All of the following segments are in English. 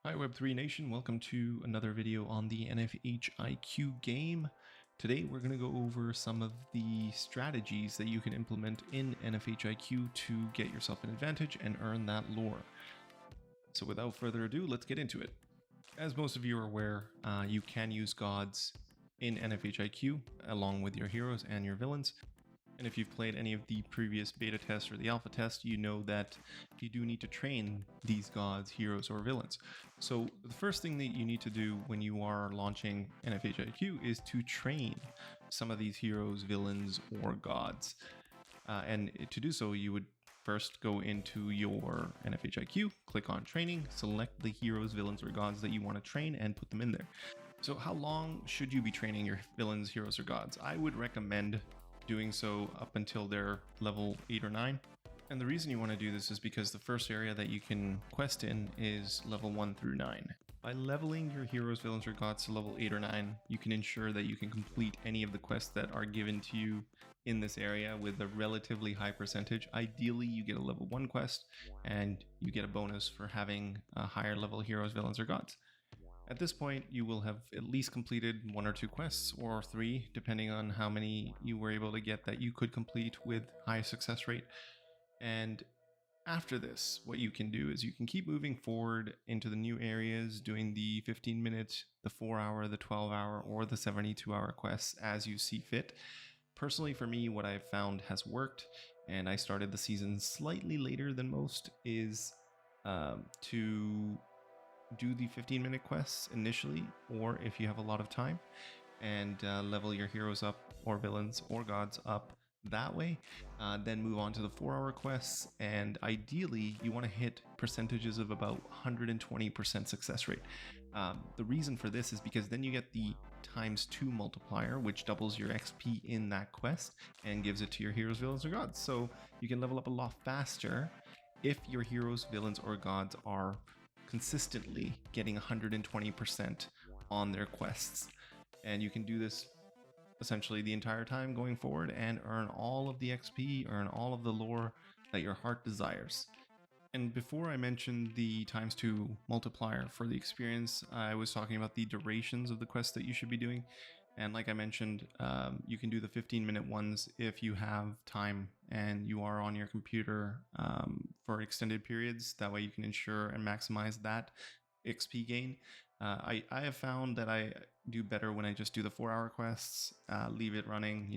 Hi Web3 Nation, welcome to another video on the NFH IQ game. Today we're going to go over some of the strategies that you can implement in NFH IQ to get yourself an advantage and earn that lore. So without further ado, let's get into it. As most of you are aware, you can use gods in NFH IQ along with your heroes and your villains. And if you've played any of the previous beta tests or the alpha test, you know that you do need to train these gods, heroes, or villains. So the first thing that you need to do when you are launching NFH IQ is to train some of these heroes, villains, or gods. And to do so, you would first go into your NFH IQ, click on training, select the heroes, villains, or gods that you want to train, and put them in there. So how long should you be training your villains, heroes, or gods? I would recommend doing so up until they're level 8 or 9. And the reason you want to do this is because the first area that you can quest in is level 1 through 9. By leveling your heroes, villains, or gods to level 8 or 9, you can ensure that you can complete any of the quests that are given to you in this area with a relatively high percentage. Ideally, you get a level 1 quest and you get a bonus for having a higher level heroes, villains, or gods. At this point, you will have at least completed 1 or 2 quests, or 3, depending on how many you were able to get that you could complete with high success rate. And after this, what you can do is you can keep moving forward into the new areas, doing the 15-minute, the 4-hour, the 12-hour, or the 72-hour quests as you see fit. Personally, for me, what I've found has worked, and I started the season slightly later than most, is to do the 15-minute quests initially, or if you have a lot of time, and level your heroes up, or villains, or gods up that way. Then move on to the 4-hour quests, and ideally you want to hit percentages of about 120% success rate. The reason for this is because then you get the ×2 multiplier, which doubles your XP in that quest and gives it to your heroes, villains, or gods. So you can level up a lot faster if your heroes, villains, or gods are consistently getting 120% on their quests. And you can do this essentially the entire time going forward and earn all of the XP, earn all of the lore that your heart desires. And before I mentioned the ×2 multiplier for the experience, I was talking about the durations of the quests that you should be doing. And like I mentioned, you can do the 15-minute ones if you have time and you are on your computer for extended periods. That way you can ensure and maximize that XP gain. I have found that I do better when I just do the 4-hour quests, leave it running,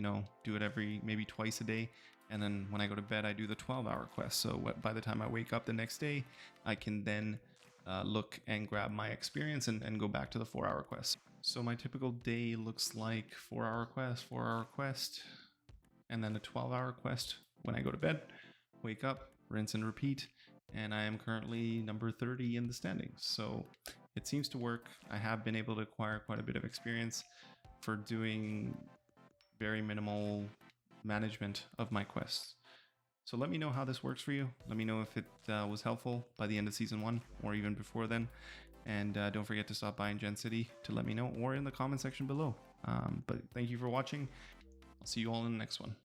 do it maybe twice a day. And then when I go to bed, I do the 12-hour quest. So by the time I wake up the next day, I can then look and grab my experience and go back to the 4-hour quest. So my typical day looks like 4-hour quest, 4-hour quest, and then a 12-hour quest when I go to bed, wake up, rinse and repeat. And I am currently number 30 in the standings. So it seems to work. I have been able to acquire quite a bit of experience for doing very minimal management of my quests. So let me know how this works for you. Let me know if it was helpful by the end of season 1 or even before then. And don't forget to stop by in Gen City to let me know, or in the comment section below. But thank you for watching. I'll see you all in the next one.